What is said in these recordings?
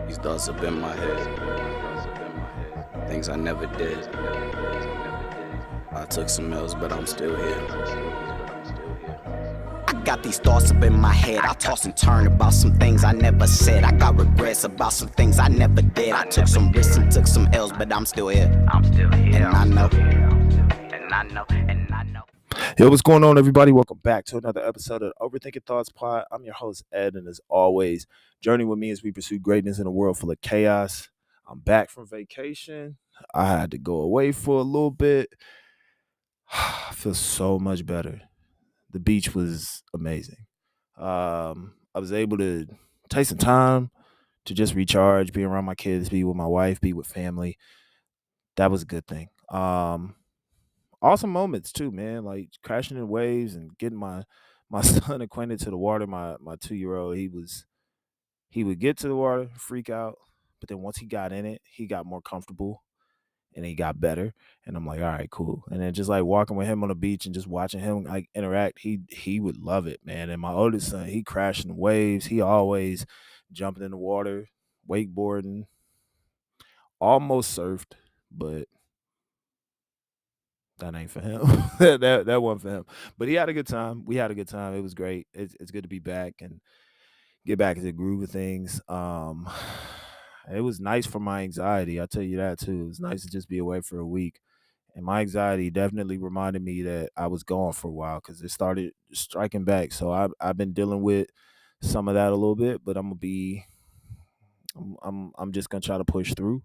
These thoughts up in my head, things I never did. I took some L's, but I'm still here. I got these thoughts up in my head. I toss and turn about some things I never said. I got regrets about some things I never did. I took some risks and took some L's, but I'm still here. And I know. Yo, what's going on, everybody? Welcome back to another episode of Overthinking Thoughts Pod. I'm your host, Ed, and as always, journey with me as we pursue greatness in a world full of chaos. I'm back from vacation. I had to go away for a little bit. I feel so much better. The beach was amazing. I was able to take some time to just recharge, be around my kids, be with my wife, be with family. That was a good thing. Awesome moments too, man. Like crashing in waves and getting my son acquainted to the water. My 2-year-old, he would get to the water, freak out, but then once he got in it, he got more comfortable and he got better. And I'm like, all right, cool. And then just like walking with him on the beach and just watching him like interact, he would love it, man. And my oldest son, he crashed in waves. He always jumping in the water, wakeboarding, almost surfed, but that ain't for him. that wasn't for him. But he had a good time. We had a good time. It was great. It's good to be back and get back into the groove of things. It was nice for my anxiety. I'll tell you that too. It was nice to just be away for a week. And my anxiety definitely reminded me that I was gone for a while because it started striking back. So I've been dealing with some of that a little bit, but I'm just gonna try to push through,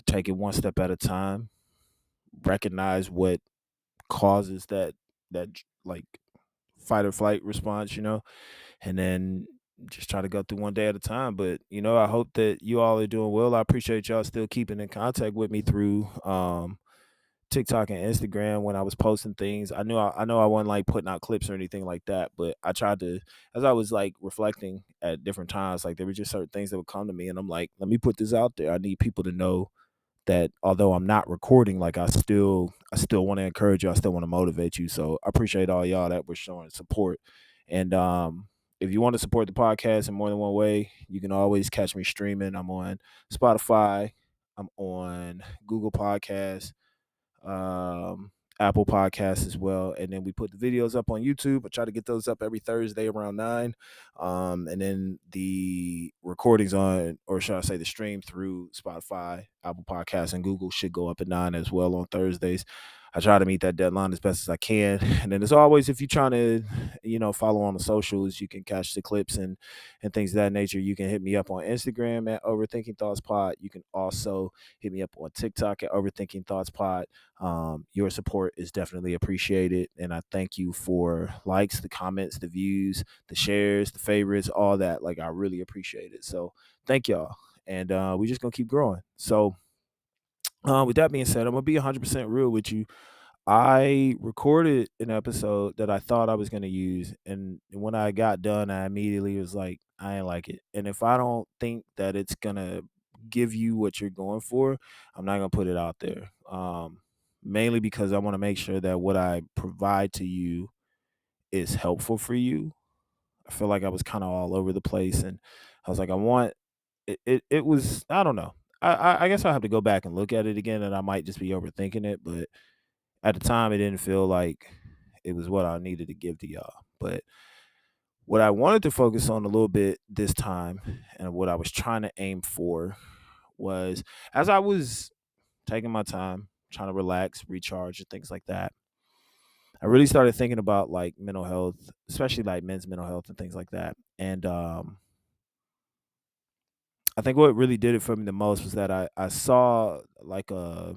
take it one step at a time, recognize what causes that like fight or flight response, and then just try to go through one day at a time. But I hope that you all are doing well. I appreciate y'all still keeping in contact with me through TikTok and Instagram when I was posting things. I know I wasn't like putting out clips or anything like that, but I tried to, as I was like reflecting at different times, like there were just certain things that would come to me and I'm like, let me put this out there. I need people to know that although I'm not recording, like I still want to encourage you. I still want to motivate you. So I appreciate all y'all that were showing support. And if you want to support the podcast in more than one way, you can always catch me streaming. I'm on Spotify. I'm on Google Podcasts, um, Apple Podcasts as well. And then we put the videos up on YouTube. I try to get those up every Thursday around 9. And then the recordings or should I say the stream through Spotify, Apple Podcasts, and Google should go up at 9 as well on Thursdays. I try to meet that deadline as best as I can. And then as always, if you're trying to, follow on the socials, you can catch the clips and things of that nature. You can hit me up on Instagram at OverthinkingThoughtsPod. You can also hit me up on TikTok at OverthinkingThoughtsPod. Your support is definitely appreciated. And I thank you for likes, the comments, the views, the shares, the favorites, all that. Like, I really appreciate it. So thank y'all. And we're just going to keep growing. So with that being said, I'm going to be 100% real with you. I recorded an episode that I thought I was going to use. And when I got done, I immediately was like, I ain't like it. And if I don't think that it's going to give you what you're going for, I'm not going to put it out there. Mainly because I want to make sure that what I provide to you is helpful for you. I feel like I was kind of all over the place. And I was like, it was, I don't know. I guess I'll have to go back and look at it again and I might just be overthinking it. But at the time, it didn't feel like it was what I needed to give to y'all. But what I wanted to focus on a little bit this time and what I was trying to aim for was as I was taking my time, trying to relax, recharge, and things like that, I really started thinking about like mental health, especially like men's mental health and things like that. And I think what really did it for me the most was that I saw like a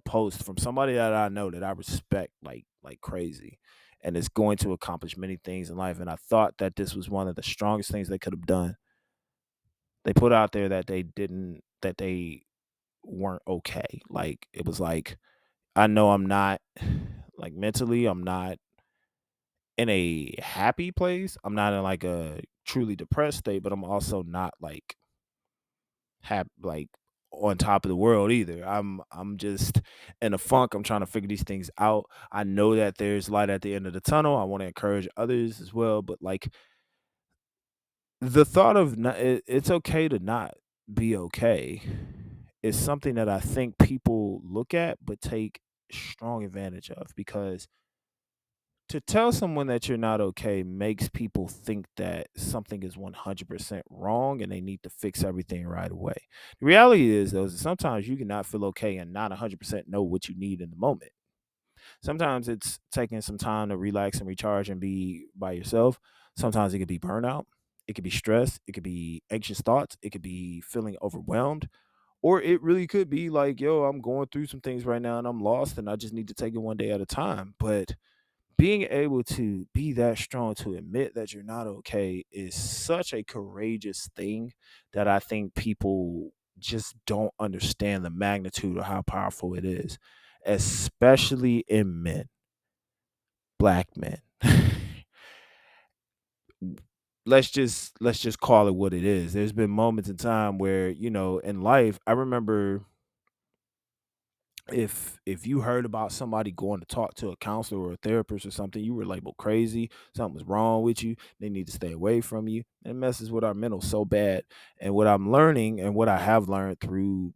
post from somebody that I know that I respect like crazy and is going to accomplish many things in life. And I thought that this was one of the strongest things they could have done. They put out there that they weren't okay. Like it was like, I know I'm not like mentally, I'm not in a happy place. I'm not in like a truly depressed state, but I'm also not like like on top of the world either. I'm just in a funk. I'm trying to figure these things out. I know that there's light at the end of the tunnel. I want to encourage others as well, but like the thought of it's okay to not be okay is something that I think people look at but take strong advantage of, because to tell someone that you're not okay makes people think that something is 100% wrong and they need to fix everything right away. The reality is, though, is that sometimes you cannot feel okay and not 100% know what you need in the moment. Sometimes it's taking some time to relax and recharge and be by yourself. Sometimes it could be burnout. It could be stress. It could be anxious thoughts. It could be feeling overwhelmed. Or it really could be like, yo, I'm going through some things right now and I'm lost and I just need to take it one day at a time. But being able to be that strong to admit that you're not okay is such a courageous thing that I think people just don't understand the magnitude of how powerful it is, especially in men, black men. Let's just call it what it is. There's been moments in time where, in life, I remember, if you heard about somebody going to talk to a counselor or a therapist or something, you were labeled crazy, something was wrong with you, they need to stay away from you. It messes with our mental so bad. And what I'm learning and what I have learned through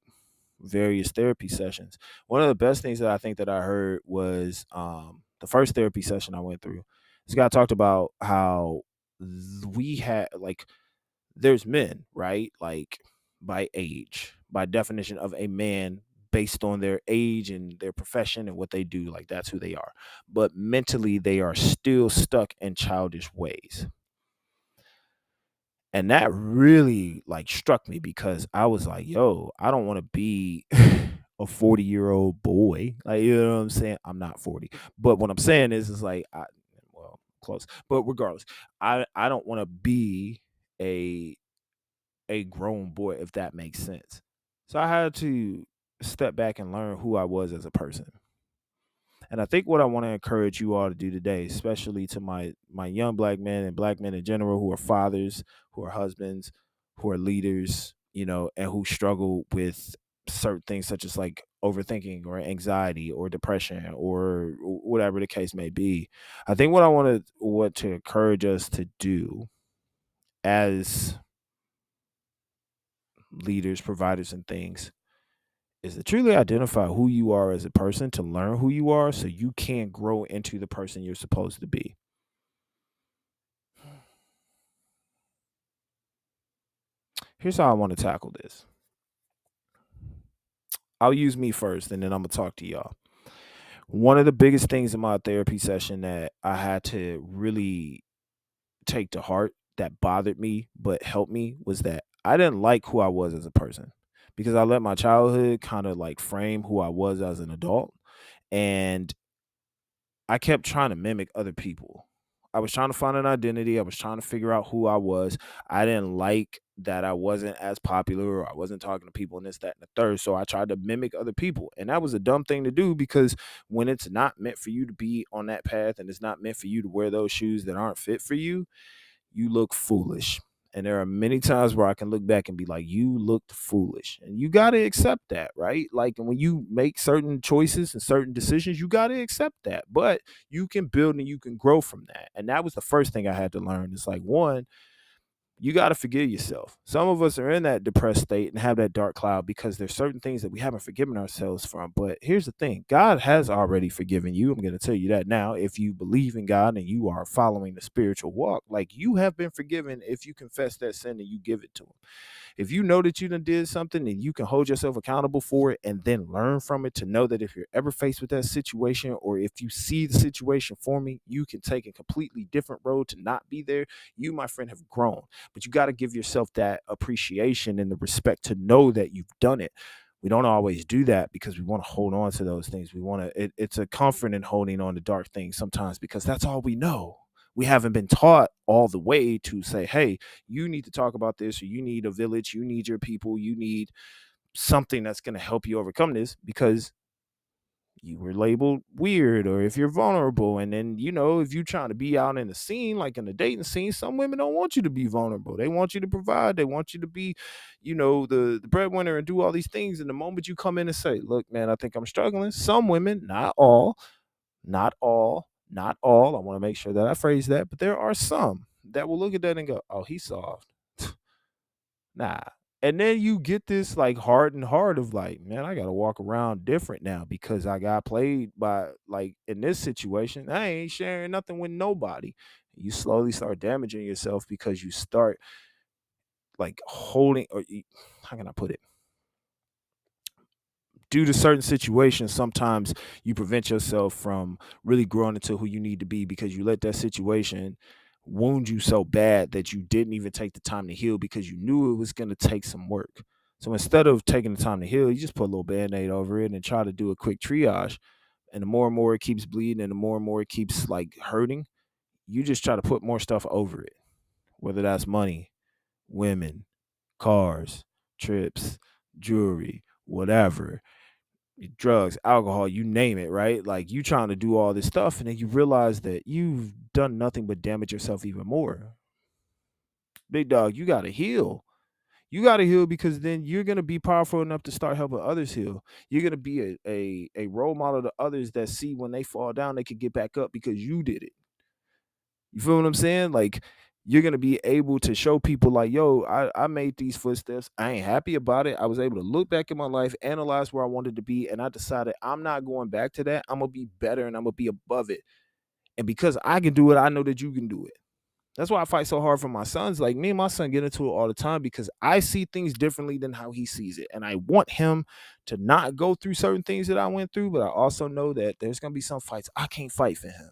various therapy sessions, one of the best things that I think that I heard was the first therapy session I went through. This guy talked about how we had, like, there's men, right? Like, by age, by definition of a man, based on their age and their profession and what they do, like, that's who they are. But mentally, they are still stuck in childish ways. And that really, like, struck me, because I was like, yo, I don't want to be a 40-year-old boy. Like, you know what I'm saying? I'm not 40. But what I'm saying is like, well, close. But regardless, I don't want to be a grown boy, if that makes sense. So I had to step back and learn who I was as a person. And I think what I want to encourage you all to do today, especially to my young black men and black men in general who are fathers, who are husbands, who are leaders, and who struggle with certain things such as like overthinking or anxiety or depression or whatever the case may be. I think what to encourage us to do as leaders, providers, and things is to truly identify who you are as a person, to learn who you are so you can grow into the person you're supposed to be. Here's how I want to tackle this. I'll use me first and then I'm going to talk to y'all. One of the biggest things in my therapy session that I had to really take to heart, that bothered me but helped me, was that I didn't like who I was as a person, because I let my childhood kind of like frame who I was as an adult. And I kept trying to mimic other people. I was trying to find an identity. I was trying to figure out who I was. I didn't like that I wasn't as popular, or I wasn't talking to people and this, that, and the third. So I tried to mimic other people. And that was a dumb thing to do, because when it's not meant for you to be on that path and it's not meant for you to wear those shoes that aren't fit for you, you look foolish. And there are many times where I can look back and be like, you looked foolish. And you got to accept that, right? Like, when you make certain choices and certain decisions, you got to accept that. But you can build and you can grow from that. And that was the first thing I had to learn. It's like, one, you got to forgive yourself. Some of us are in that depressed state and have that dark cloud because there's certain things that we haven't forgiven ourselves from. But here's the thing: God has already forgiven you. I'm going to tell you that now. If you believe in God and you are following the spiritual walk, like, you have been forgiven if you confess that sin and you give it to Him. If you know that you done did something and you can hold yourself accountable for it and then learn from it, to know that if you're ever faced with that situation, or if you see the situation forming, you can take a completely different road to not be there. You, my friend, have grown. But you got to give yourself that appreciation and the respect to know that you've done it. We don't always do that because we want to hold on to those things. We want to, it's a comfort in holding on to dark things sometimes, because that's all we know. We haven't been taught all the way to say, hey, you need to talk about this, or you need a village, you need your people, you need something that's going to help you overcome this, because you were labeled weird, or if you're vulnerable. And then, if you're trying to be out in the scene, like in the dating scene, some women don't want you to be vulnerable. They want you to provide. They want you to be, the breadwinner and do all these things. And the moment you come in and say, look, man, I think I'm struggling. Some women, not all, not all, not all. I want to make sure that I phrase that, but there are some that will look at that and go, oh, he's soft. Nah. And then you get this like hardened heart of like, man, I gotta walk around different now because I got played by, like, in this situation, I ain't sharing nothing with nobody. You slowly start damaging yourself because you start like holding, how can I put it? Due to certain situations, sometimes you prevent yourself from really growing into who you need to be because you let that situation wound you so bad that you didn't even take the time to heal because you knew it was going to take some work. So instead of taking the time to heal, you just put a little band-aid over it and try to do a quick triage. And the more and more it keeps bleeding and the more and more it keeps like hurting, you just try to put more stuff over it, whether that's money, women, cars, trips, jewelry, whatever, drugs, alcohol, you name it, right? Like you trying to do all this stuff, and then you realize that you've done nothing but damage yourself even more. Big dog, you gotta heal. You gotta heal because then you're gonna be powerful enough to start helping others heal. You're gonna be a role model to others that see when they fall down, they can get back up because you did it. You feel what I'm saying? Like you're gonna be able to show people like, yo, I made these footsteps. I ain't happy about it. I was able to look back in my life, analyze where I wanted to be, and I decided I'm not going back to that. I'm gonna be better and I'm gonna be above it. And because I can do it, I know that you can do it. That's why I fight so hard for my sons. Like me and my son get into it all the time because I see things differently than how he sees it. And I want him to not go through certain things that I went through, but I also know that there's gonna be some fights I can't fight for him.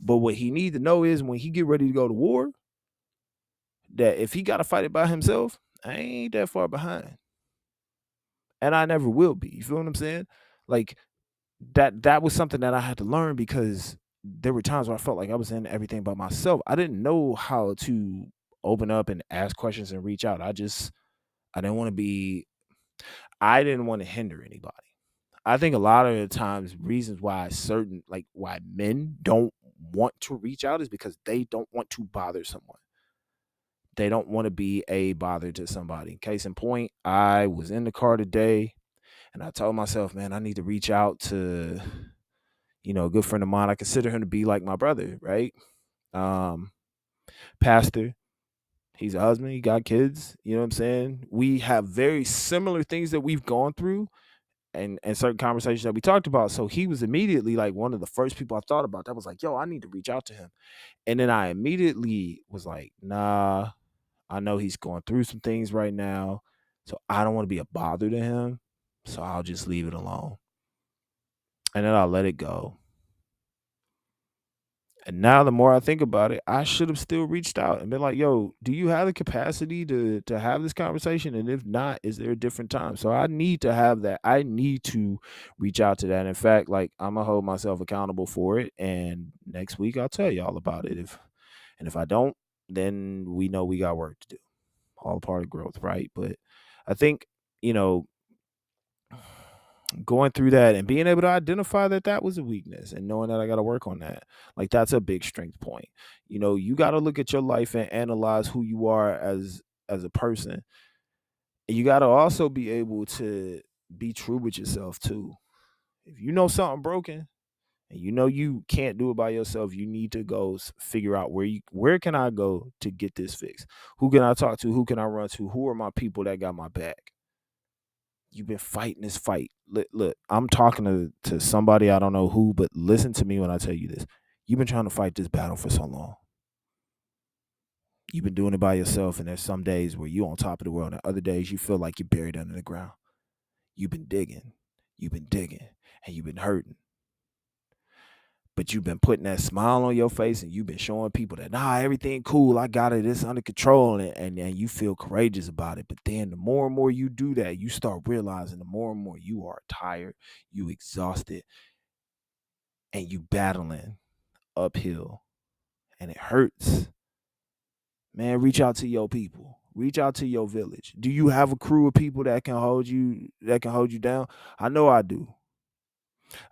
But what he needs to know is when he get ready to go to war, that if he got to fight it by himself, I ain't that far behind, and I never will be. You feel what I'm saying? Like that was something that I had to learn because there were times where I felt like I was in everything by myself. I didn't know how to open up and ask questions and reach out. I didn't want to be. I didn't want to hinder anybody. I think a lot of the times reasons why certain like why men don't want to reach out is because they don't want to bother someone. They don't want to be a bother to somebody. Case in point, I was in the car today and I told myself, man, I need to reach out to, a good friend of mine. I consider him to be like my brother, right? Um, Pastor. He's a husband, he got kids, you know what I'm saying? We have very similar things that we've gone through and certain conversations that we talked about. So he was immediately like one of the first people I thought about that was like, yo, I need to reach out to him. And then I immediately was like, nah, I know he's going through some things right now, so I don't want to be a bother to him. So I'll just leave it alone. And then I'll let it go. And now the more I think about it, I should have still reached out and been like, yo, do you have the capacity to have this conversation? And if not, is there a different time? So I need to have that. I need to reach out to that. In fact, like I'm gonna hold myself accountable for it. And next week I'll tell y'all about it. If I don't, then we know we got work to do. All part of growth, right? But I think, you know, going through that and being able to identify that that was a weakness and knowing that I got to work on that, like that's a big strength point. You got to look at your life and analyze who you are as a person. And you got to also be able to be true with yourself too. If you know something broken and you know you can't do it by yourself, you need to go figure out where can I go to get this fixed? Who can I talk to? Who can I run to? Who are my people that got my back? You've been fighting this fight. Look, I'm talking to somebody I don't know who, but listen to me when I tell you this. You've been trying to fight this battle for so long. You've been doing it by yourself, and there's some days where you're on top of the world, and other days you feel like you're buried under the ground. You've been digging, and you've been hurting. But you've been putting that smile on your face and you've been showing people that, nah, everything cool. I got it. It's under control. And you feel courageous about it. But then the more and more you do that, you start realizing the more and more you are tired, you exhausted, and you battling uphill. And it hurts. Man, reach out to your people. Reach out to your village. Do you have a crew of people that can hold you down? I know I do.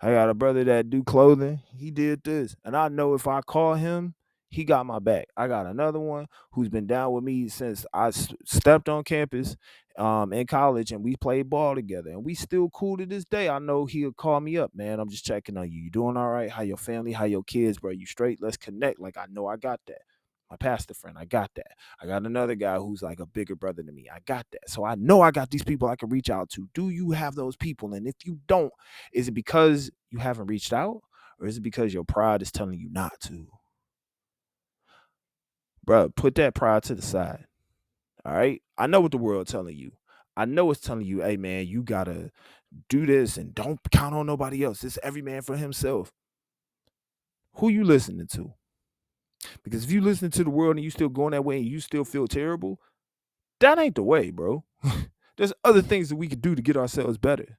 I got a brother that do clothing. He did this. And I know if I call him, he got my back. I got another one who's been down with me since I stepped on campus in college and we played ball together. And we still cool to this day. I know he'll call me up, man. I'm just checking on you. You doing all right? How your family? How your kids, bro? You straight? Let's connect. Like I know I got that. My pastor friend, I got that. I got another guy who's like a bigger brother than me. I got that. So I know I got these people I can reach out to. Do you have those people? And if you don't, is it because you haven't reached out, or is it because your pride is telling you not to? Bro, put that pride to the side. All right. I know what the world telling you. I know it's telling you, hey man, you gotta do this and don't count on nobody else. It's every man for himself. Who you listening to? Because if you listen to the world and you still going that way and you still feel terrible, that ain't the way, bro. There's other things that we could do to get ourselves better.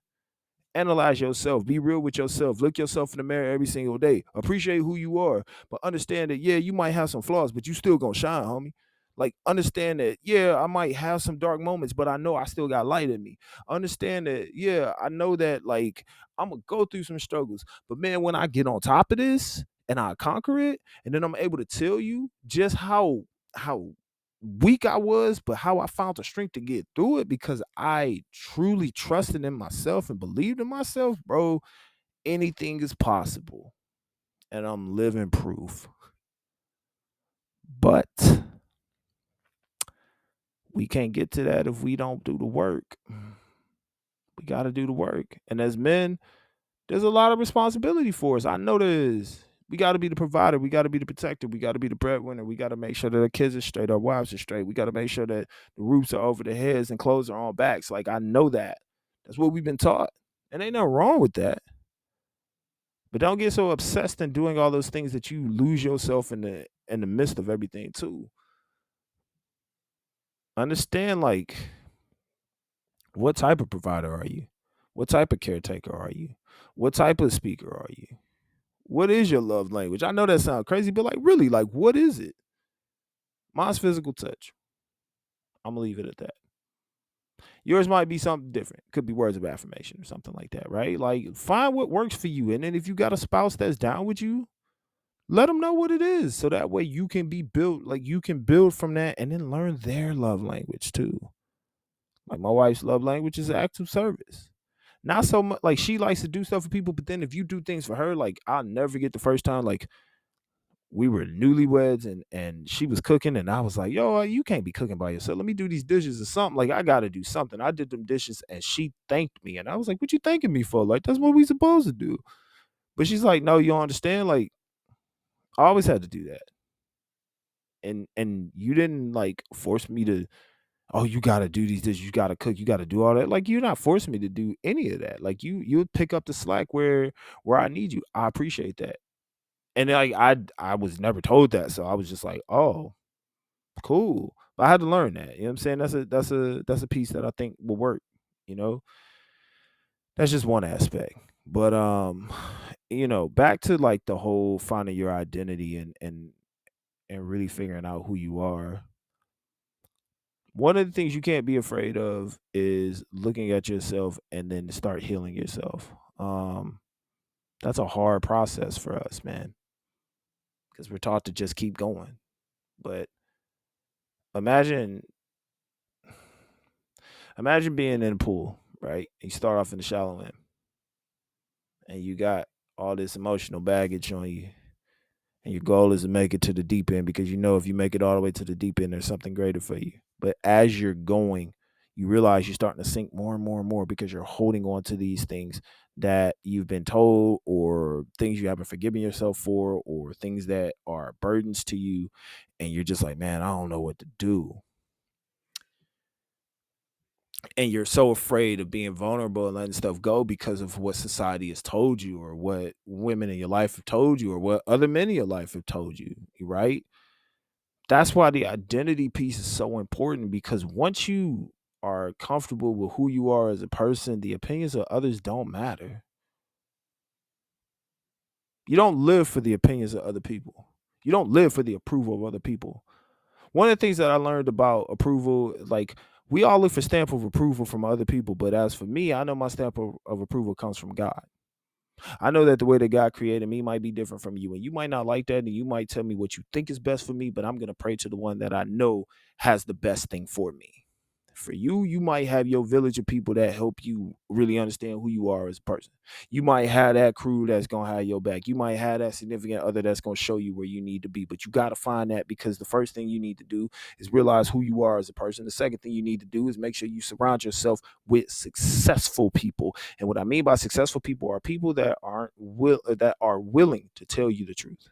Analyze yourself. Be real with yourself. Look yourself in the mirror every single day. Appreciate who you are. But understand that, yeah, you might have some flaws, but you still gonna shine, homie. Like, understand that, yeah, I might have some dark moments, but I know I still got light in me. Understand that, yeah, I know that, like, I'm gonna go through some struggles. But man, when I get on top of this and I conquer it, and then I'm able to tell you just how weak I was, but how I found the strength to get through it because I truly trusted in myself and believed in myself, bro. Anything is possible. And I'm living proof. But we can't get to that if we don't do the work. We got to do the work. And as men, there's a lot of responsibility for us. I know there is. We got to be the provider. We got to be the protector. We got to be the breadwinner. We got to make sure that our kids are straight, our wives are straight. We got to make sure that the roofs are over their heads and clothes are on backs. Like, I know that. That's what we've been taught. And ain't nothing wrong with that. But don't get so obsessed in doing all those things that you lose yourself in the midst of everything too. Understand, like, what type of provider are you? What type of caretaker are you? What type of speaker are you? What is your love language? I know that sounds crazy, but like, really, like, what is it? Mine's physical touch. I'm gonna leave it at that. Yours might be something different. Could be words of affirmation or something like that, right? Like, find what works for you. And then if you got a spouse that's down with you, let them know what it is. So that way you can be built, like, you can build from that and then learn their love language too. Like, my wife's love language is acts of service. Not so much like she likes to do stuff for people, but then if you do things for her, like, I'll never forget the first time, like, we were newlyweds and she was cooking and I was like, yo, you can't be cooking by yourself. Let me do these dishes or something. Like, I gotta do something. I did them dishes and she thanked me. And I was like, what you thanking me for? Like, that's what we supposed to do. But she's like, no, you don't understand. Like, I always had to do that. And you didn't like force me to, oh, you gotta do these dishes, you gotta cook, you gotta do all that. Like, you're not forcing me to do any of that. Like, you would pick up the slack where I need you. I appreciate that. And like, I was never told that. So I was just like, oh, cool. But I had to learn that. You know what I'm saying? That's a piece that I think will work, you know? That's just one aspect. But back to like the whole finding your identity and really figuring out who you are. One of the things you can't be afraid of is looking at yourself and then start healing yourself. That's a hard process for us, man, because we're taught to just keep going. But imagine imagine being in a pool, right? You start off in the shallow end and you got all this emotional baggage on you. And your goal is to make it to the deep end because you know if you make it all the way to the deep end, there's something greater for you. But as you're going, you realize you're starting to sink more and more and more because you're holding on to these things that you've been told or things you haven't forgiven yourself for or things that are burdens to you. And you're just like, man, I don't know what to do. And you're so afraid of being vulnerable and letting stuff go because of what society has told you or what women in your life have told you or what other men in your life have told you, right? That's why the identity piece is so important because once you are comfortable with who you are as a person, the opinions of others don't matter. You don't live for the opinions of other people. You don't live for the approval of other people. One of the things that I learned about approval, like, we all look for stamp of approval from other people, but as for me, I know my stamp of approval comes from God. I know that the way that God created me might be different from you, and you might not like that, and you might tell me what you think is best for me, but I'm going to pray to the one that I know has the best thing for me. For you, you might have your village of people that help you really understand who you are as a person. You might have that crew that's gonna have your back. You might have that significant other that's gonna show you where you need to be. But you gotta find that, because the first thing you need to do is realize who you are as a person. The second thing you need to do is make sure you surround yourself with successful people. And what I mean by successful people are people that that are willing to tell you the truth.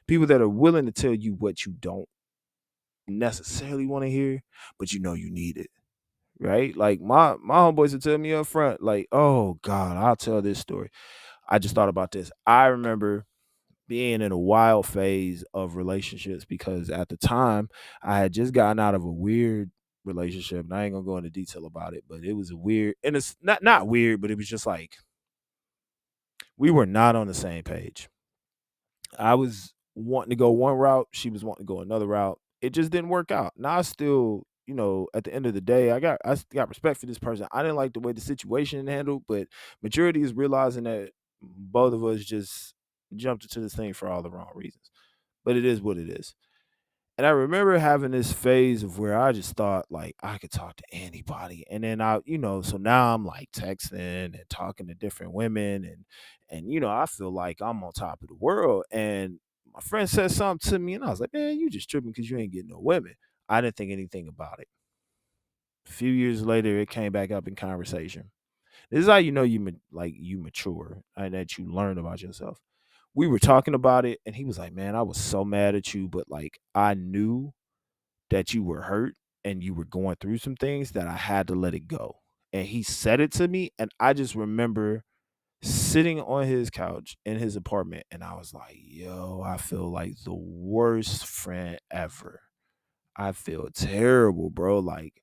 People that are willing to tell you what you don't necessarily want to hear, but you know you need it. Right? Like my homeboys would tell me up front, like, oh God, I'll tell this story. I just thought about this. I remember being in a wild phase of relationships, because at the time I had just gotten out of a weird relationship. And I ain't gonna go into detail about it, but it was a weird, and it's not weird, but it was just like we were not on the same page. I was wanting to go one route, she was wanting to go another route. It just didn't work out. Now I still, at the end of the day, I got respect for this person. I didn't like the way the situation handled, but maturity is realizing that both of us just jumped into this thing for all the wrong reasons. But it is what it is. And I remember having this phase of where I just thought like I could talk to anybody. And then so now I'm like texting and talking to different women, and I feel like I'm on top of the world. And my friend said something to me, and I was like, man, you just tripping because you ain't getting no women. I didn't think anything about it. A few years later, it came back up in conversation. This is how you know you mature and that you learn about yourself. We were talking about it, and he was like, man, I was so mad at you, but like I knew that you were hurt and you were going through some things that I had to let it go. And he said it to me, and I just remember sitting on his couch in his apartment, and I was like, yo, I feel like the worst friend ever. I feel terrible, bro. Like,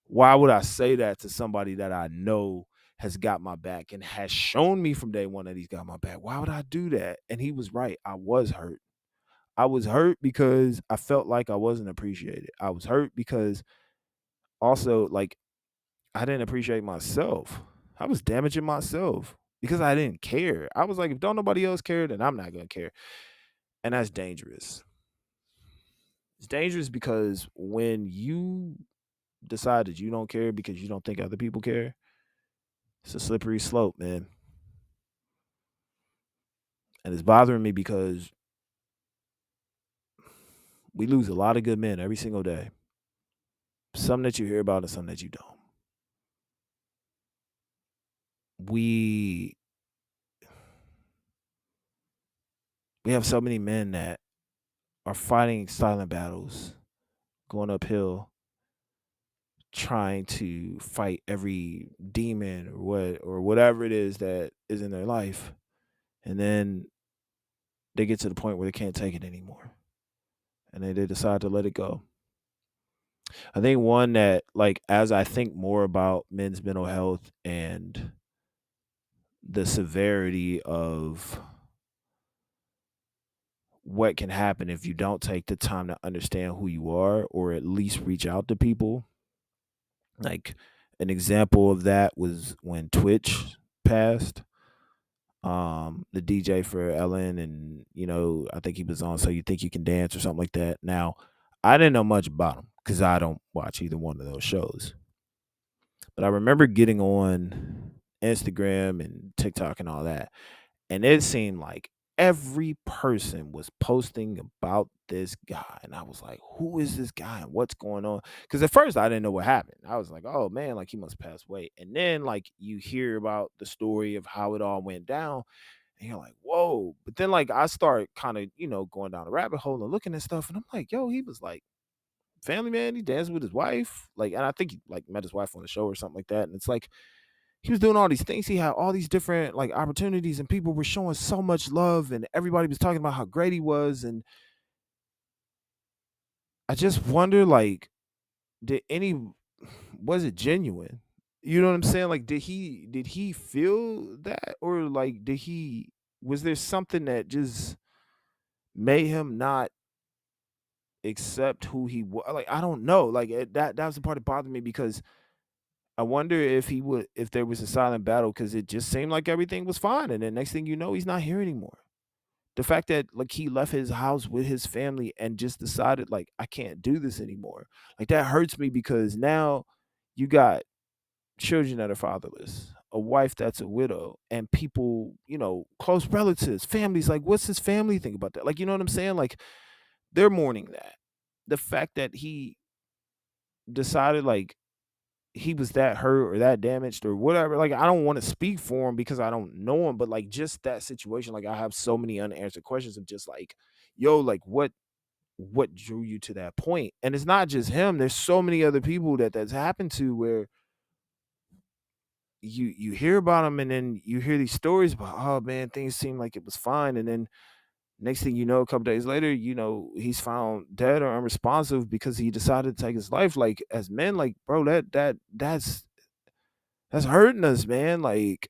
why would I say that to somebody that I know has got my back and has shown me from day one that he's got my back? Why would I do that? And he was right. I was hurt. I was hurt because I felt like I wasn't appreciated. I was hurt because also, like, I didn't appreciate myself. I was damaging myself because I didn't care. I was like, if don't nobody else care, then I'm not gonna care. And that's dangerous. It's dangerous because when you decide that you don't care because you don't think other people care, it's a slippery slope, man. And it's bothering me because we lose a lot of good men every single day. Some that you hear about and some that you don't. We we have so many men that are fighting silent battles, going uphill, trying to fight every demon or whatever it is that is in their life. And then they get to the point where they can't take it anymore. And they decide to let it go. I think one that, like, as I think more about men's mental health and the severity of what can happen if you don't take the time to understand who you are or at least reach out to people. Like, an example of that was when Twitch passed. The DJ for Ellen, and I think he was on So You Think You Can Dance or something like that. Now, I didn't know much about him because I don't watch either one of those shows. But I remember getting on Instagram and TikTok and all that, and it seemed like every person was posting about this guy. And I was like, who is this guy and what's going on? Because at first I didn't know what happened. I was like, oh man, like he must pass away. And then like you hear about the story of how it all went down, and you're like, whoa. But then like I start kind of, going down the rabbit hole and looking at stuff, and I'm like, yo, he was like family man. He danced with his wife. Like, and I think he like met his wife on the show or something like that. And it's like he was doing all these things. He had all these different like opportunities, and people were showing so much love, and everybody was talking about how great he was. And I just wonder, like, did any was it genuine? You know what I'm saying? Like, did he feel that, or like did he was there something that just made him not accept who he was? Like, I don't know. Like that was the part that bothered me, because I wonder if there was a silent battle, because it just seemed like everything was fine, and then next thing you know, he's not here anymore. The fact that like he left his house with his family and just decided like I can't do this anymore. Like that hurts me, because now You got children that are fatherless, a wife that's a widow, and people, close relatives, families. Like, what's his family think about that? Like, you know what I'm saying? Like, they're mourning that. The fact that he decided, like, he was that hurt or that damaged or whatever. Like, I don't want to speak for him because I don't know him, but like just that situation, like I have so many unanswered questions of just like, yo, like what drew you to that point? And it's not just him. There's so many other people that's happened to where you hear about them and then you hear these stories about, oh man, things seem like it was fine, and then next thing you know, a couple days later, he's found dead or unresponsive because he decided to take his life. Like, as men, like, bro, that's hurting us, man. Like,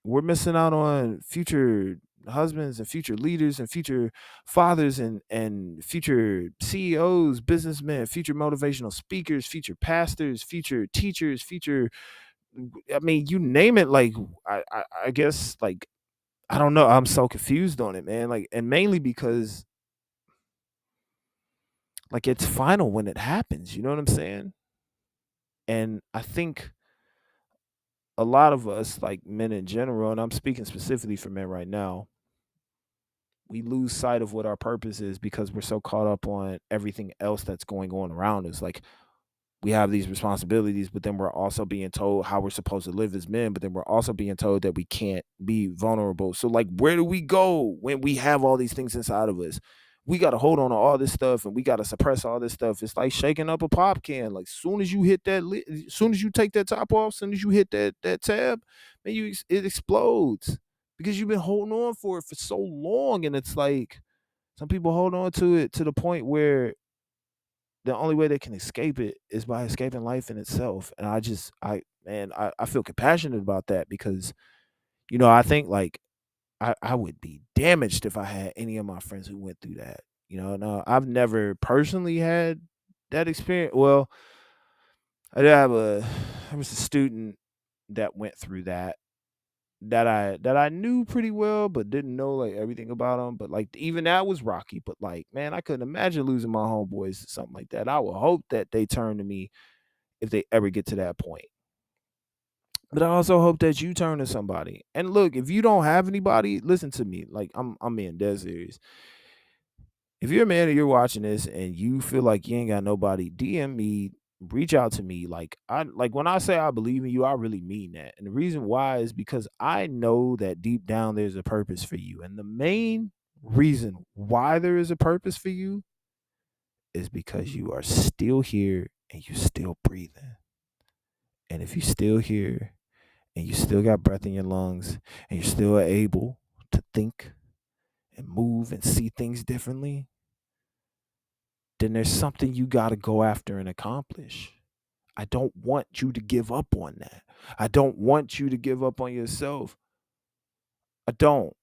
we're missing out on future husbands and future leaders and future fathers and future CEOs, businessmen, future motivational speakers, future pastors, future teachers, future, I mean, you name it. Like, I guess, like, I don't know. I'm so confused on it, man. Like, and mainly because like it's final when it happens. You know what I'm saying? And I think a lot of us, like men in general, and I'm speaking specifically for men right now, we lose sight of what our purpose is because we're so caught up on everything else that's going on around us. Like, we have these responsibilities, but then we're also being told how we're supposed to live as men, but then we're also being told that we can't be vulnerable. So, like, where do we go when we have all these things inside of us? We got to hold on to all this stuff and we got to suppress all this stuff. It's like shaking up a pop can. Like, soon as you hit that, soon as you take that top off, soon as you hit that tab, man, it explodes because you've been holding on for it for so long. And it's like some people hold on to it to the point where the only way they can escape it is by escaping life in itself. And I feel compassionate about that because, I think like I would be damaged if I had any of my friends who went through that. No, I've never personally had that experience. Well, I did have I was a student that went through that I knew pretty well, but didn't know like everything about them. But like even that was rocky. But like, man, I couldn't imagine losing my homeboys to something like that. I would hope that they turn to me if they ever get to that point. But I also hope that you turn to somebody. And look, if you don't have anybody, listen to me. Like, I'm being dead serious. If you're a man and you're watching this and you feel like you ain't got nobody, DM me, reach out to me. Like when I say I believe in you, I really mean that. And the reason why is because I know that deep down there's a purpose for you. And the main reason why there is a purpose for you is because you are still here and you're still breathing. And if you're still here and you still got breath in your lungs and you're still able to think and move and see things differently, then there's something you got to go after and accomplish. I don't want you to give up on that. I don't want you to give up on yourself. I don't.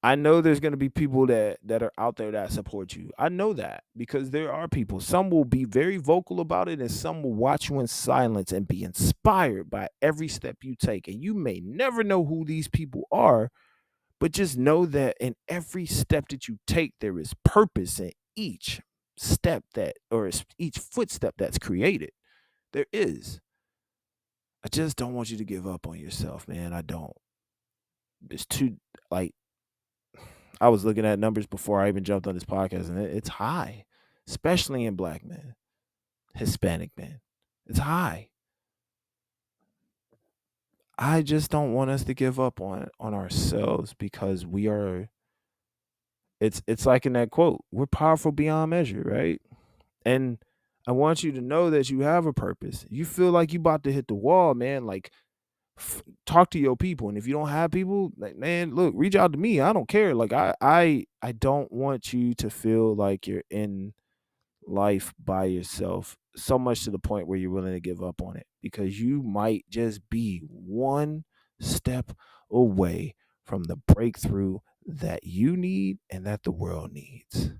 I know there's going to be people that are out there that support you. I know that because there are people. Some will be very vocal about it and some will watch you in silence and be inspired by every step you take. And you may never know who these people are, but just know that in every step that you take, there is purpose in each step or each footstep that's created. There is. I just don't want you to give up on yourself, man. I don't. It's too, like, I was looking at numbers before I even jumped on this podcast, and it's high, especially in black men, Hispanic men. It's high. I just don't want us to give up on ourselves because we are. It's like in that quote, we're powerful beyond measure, right? And I want you to know that you have a purpose. You feel like you about to hit the wall, man. Like, talk to your people, and if you don't have people, like, man, look, reach out to me. I don't care. Like, I don't want you to feel like you're in life by yourself so much to the point where you're willing to give up on it, because you might just be one step away from the breakthrough that you need and that the world needs.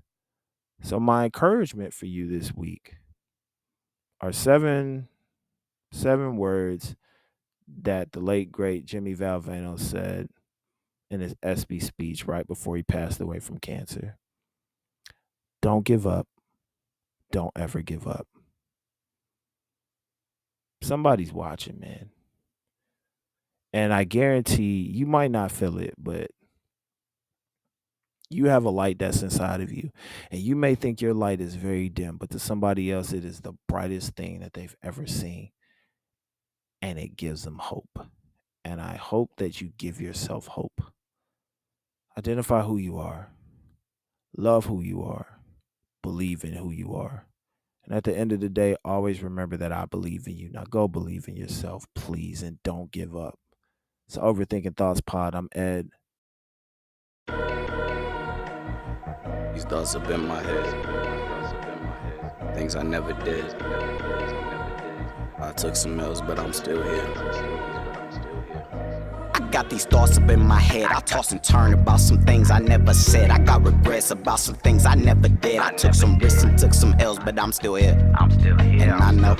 So my encouragement for you this week are seven words that the late great Jimmy Valvano said in his SB speech right before he passed away from cancer. Don't give up. Don't ever give up. Somebody's watching, man. And I guarantee you might not feel it, but you have a light that's inside of you. And you may think your light is very dim, but to somebody else, it is the brightest thing that they've ever seen. And it gives them hope. And I hope that you give yourself hope. Identify who you are, love who you are, believe in who you are. And at the end of the day, always remember that I believe in you. Now go believe in yourself, please, and don't give up. It's Overthinking Thoughts Pod. I'm Ed. These thoughts up in my head, things I never did. I took some L's, but I'm still here. Got these thoughts up in my head. I toss and turn about some things I never said. I got regrets about some things I never did. I took some risks and took some L's, but I'm still here. And I know.